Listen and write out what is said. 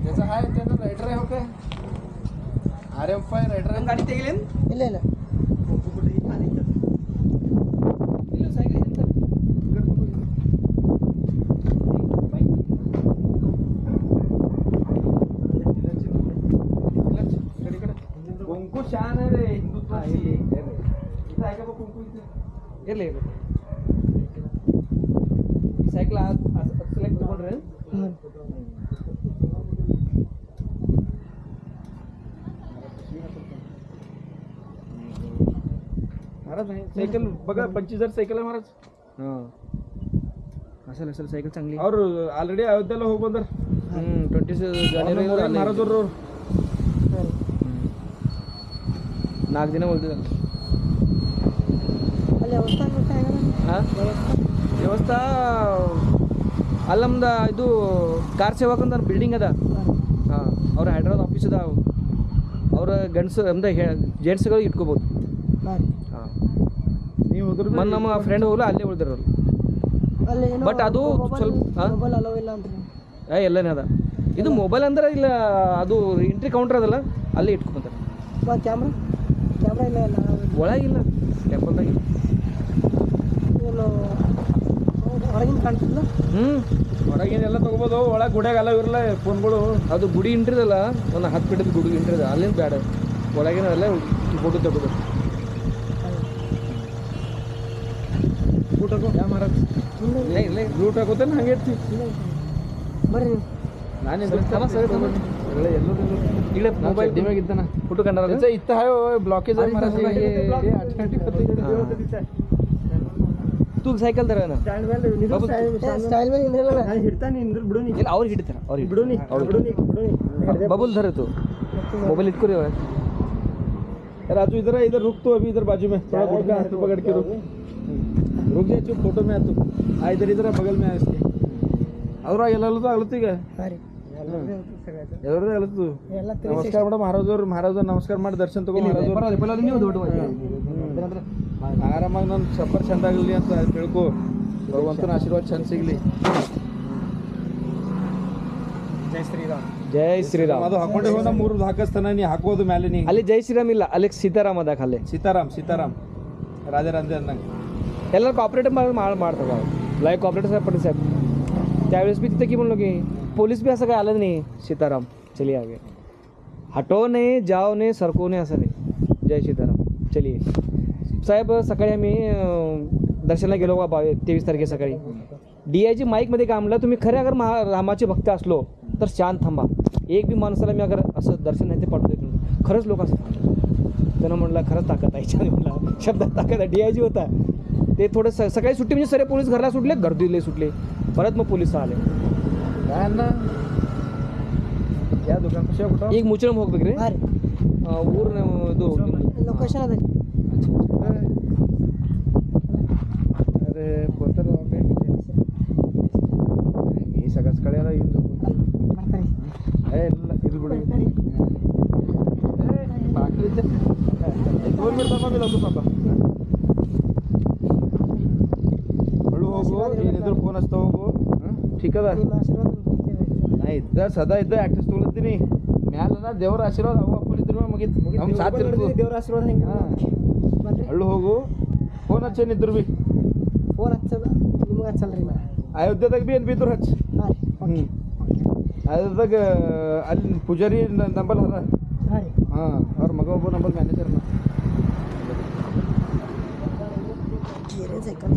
त्याचा आहे त्यानं रायडर आहे हो काय RM5 रायडर आहे ಗಾಡಿ ತೆಗಿಲೇನು ಇಲ್ಲ ಇಲ್ಲ ಇಲ್ಲ ಸೈಕಲ್ ಎಂತ कुंकू छान आहे रे हिंदुत्वाची इथं आहे का बघ कुंकू इथे ಇರಲಿ ಸೈಕಲ್ ಸೆಲೆಕ್ಟ್ ತಗೊಂಡ್ರೆ महाराज सायकल बघा 25,000 सायकल आहे महाराज हां असेल असेल सायकल चांगली ಅವ್ರು ಆಲ್ರೆಡಿ ಅಯೋಧ್ಯೆಲ್ಲ ಹೋಗಿ ಬಂದ್ರ 20 ಜಾನ್ವರಿ महाराज ಅವರು 4 ದಿನ ಉಳಿದಿದೆ ಅಲ್ಲಿ ವ್ಯವಸ್ಥೆ ಹಾಂ ವ್ಯವಸ್ಥೆ ಅಲ್ಲಿ ನಮ್ದು ಇದು ಕಾರ್ ಸೇವಕ ಅಂತ ಬಿಲ್ಡಿಂಗ್ ಅದ ಹಾಂ ಅವ್ರ ಹೈಡ್ರಾಬಾದ್ ಆಫೀಸ್ ಅದ ಅವ್ರ ಗಂಡಸು ಅಂದ್ರೆ ಜೆಂಟ್ಸ್ಗಳು ಇಟ್ಕೋಬೋದು ಹಾಂ ಹಾಂ ನೀವು ಹೋದ್ರ ಮೊನ್ನೆ ನಮ್ಮ ಫ್ರೆಂಡ್ ಹೋಗಲ್ಲ ಅಲ್ಲೇ ಉಳಿದಿರೋರು ಅಲ್ಲಿ ಬಟ್ ಅದು ಸ್ವಲ್ಪ ಮೊಬೈಲ್ ಅಲೋ ಇಲ್ಲ ಅಂತ ಎಲ್ಲನೇ ಅದ ಇದು ಮೊಬೈಲ್ ಅಂದ್ರೆ ಇಲ್ಲ ಅದು ಎಂಟ್ರಿ ಕೌಂಟರ್ ಅದಲ್ಲ ಅಲ್ಲೇ ಇಟ್ಕೊತಾರೆ ಕ್ಯಾಮ್ರಾ ಇಲ್ಲ ಇಲ್ಲ ಒಳಗಿಲ್ಲ ಟೆಂಪಲ್ದಾಗ ಏನು ಹೊರಗಿಂದ ಕಾಣ್ತಿಲ್ಲ ಹೊರಗೇನೆಲ್ಲ ತಗೋಬೋದು ಒಳಗೆ ಗುಡಿಯಾಗ ಅಲ್ಲ ಇರಲ್ಲ ಫೋನ್ಗಳು ಅದು ಗುಡಿ ಇಂಟ್ರಿದಲ್ಲ ಒಂದು 10 ಫೀಟದ ಗುಡಿ ಇಂಟ್ರಿದ ಅಲ್ಲಿಂದ ಬೇಡ ಒಳಗಿನ ಅಲ್ಲೇ ಫೋಟೋ ತಗೋದು ಊಟ ಯಾವ ಮಹಾರಾಜ್ ಇಲ್ಲ ಬ್ಲೂಟ್ ಹಾಕೋತೇನೆ ಹಂಗೆ ಇರ್ತೀವಿ ಬರ್ರಿ ನೀವು ನಾನು ಇಲ್ಲ ಮೊಬೈಲ್ ಡಿಮ್ಯಾಗ ಇದ್ದಾನ ಫೋಟೋ ಕಂಡಾರ इथं आहे ब्लॉकेज आहे महाराज तू सायकल ತರ ಸ್ಟೈಲ್ ಮೇಲೆ ನಿಂದ್ರಲ್ಲ ಇಲ್ಲ ಅವ್ರು ಹಿಡಿತಾರೆ ಅವ್ರು बबुल धर तू मोबाइल इतको रे राजू इधर है इधर रुक तो अभी इधर बाजू में थोड़ा गुटका हाथ में पकड़ के रुक जाए चुप फोटो में आ तू आ इधर इधर बगल में आ इसके अद्राग ಎಲ್ಲ ಆಗ್ಲತ್ತು ಈಗ ಹಾಂ ರೀ ಎಲ್ಲರದ್ದು ಆಗ್ಲತ್ತು ಎಲ್ಲ ನಮಸ್ಕಾರ ಮೇಡಮ್ ಮಹಾರಾಜರು ನಮಸ್ಕಾರ ಮಾಡಿ ದರ್ಶನ ತಗೋ ಮಹಾರಾಜರು ನೀವು ದೊಡ್ಡ ಆರಾಮಾಗಿ ನನ್ನ ಸಫರ್ ಚಂದ ಆಗಲಿ ಅಂತ ತಿಳ್ಕೊ ಭಗವಂತನ ಆಶೀರ್ವಾದ ಚಂದ ಸಿಗ್ಲಿ ಜೈ ಶ್ರೀರಾಮ್ ಅದು ಹಾಕೊಂಡೆ ಹೋದ 3 ಹಾಕಿಸ್ತಾನ ನೀ ಹಾಕೋದು ಮೇಲೆ ನೀ ಅಲ್ಲಿ ಜೈ ಶ್ರೀರಾಮ್ ಇಲ್ಲ ಅಲ್ಲಿ ಸೀತಾರಾಮ್ ಅದ ಅಲ್ಲಿ सीताराम राजारांदे अंದಂಗ ಎಲ್ಲರೂ कॉपरेटिव्ह ಮಾಡ್ತಾರೆ लाईव्ह कॉपरेटिव्ह साहेब पटेल साहेब त्यावेळेस भी तिथे की म्हणलो की पोलीस भी असं काय आलं नाही सीताराम चलिए आगे हटो नाही जाओ नाही सरको नाही असं नाही जय सीताराम चलिए साहेब सकाळी आम्ही दर्शनाला गेलो बा 23 तारखे सकाळी DIG माईकमध्ये काय म्हणलं तुम्ही खरे अगर रामाचे भक्त असलो तर शांत थांबा एक बी माणसाला मी अगर असं दर्शन नाही ते पाठवू देत नव्हतं खरंच लोक असं त्यानं म्हटलं खरंच ताकद आहे छान म्हटलं शब्दात ताकद आहे DIG होता ते थोडं सकाळी सुट्टी म्हणजे सगळे पोलीस घरला सुटले गर्दीले सुटले परत मग पोलीस आले या दुकान कशा कुठं ಈಗ ಮುಚ್ಚಳಂ ಹೋಗ್ಬೇಕ್ರಿ ಹಾಂ ರೀ ಊರಿನ ಇದು ಲೊಕೇಶನ್ ಅದ अरे कोणतं मी सगळ्याच कळ्याला येऊन ಬರ್ತಾರೆ ಇಲ್ಲ ಇದು ಬಿಡಿ बाकीचे 2 मिनिट थांबा मी लावतो थांबा हळू ಹೋಗು ಏನಿದ್ರು ಫೋನ್ ಹಚ್ತಾ ಹೋಗು ठीक ಅದ ನಿಮ್ಮ ಆಶೀರ್ವಾದ ನಾ ಇದ್ದ ಸದಾ ಇದ್ದ ಆಕ್ಟಿಸ್ ತೊಗೊಳ್ತೀನಿ ಮ್ಯಾಲನ ದೇವರ ಆಶೀರ್ವಾದ ಅವು ಅಪ್ಪಳಿದ್ರು ಮುಗಿತು ನಮ್ಮ ಸಾಥ್ ಇರ್ತದೆ ದೇವ್ರ ಆಶೀರ್ವಾದ ಹೆಂಗೆ ಬರ್ರಿ ಹಳ್ಳು ಹೋಗು ಫೋನ್ ಹಚ್ಚೇನಿದ್ರು ಬಿ ಫೋನ್ ಹಚ್ಚದ ನಿಮ್ಗೆ ಹಚ್ಚಲ್ರಿ ನಾ ಅಯೋಧ್ಯೆದಾಗ ಬಿ ಏನು ಬಿದ್ರು ಹಚ್ಚ ಹಾಂ ರೀ ಅಯೋಧ್ಯೆದಾಗ ಅಲ್ಲಿ ಪೂಜಾರಿ ನಂಬಲ್ ಅದ ಹಾಂ ರೀ ಹಾಂ ಅವ್ರ ಮಗ ಒಬ್ಬ ನಂಬಲ್ ಮ್ಯಾನೇಜರ್ನ ಏನೇ ಸೈಕಲ್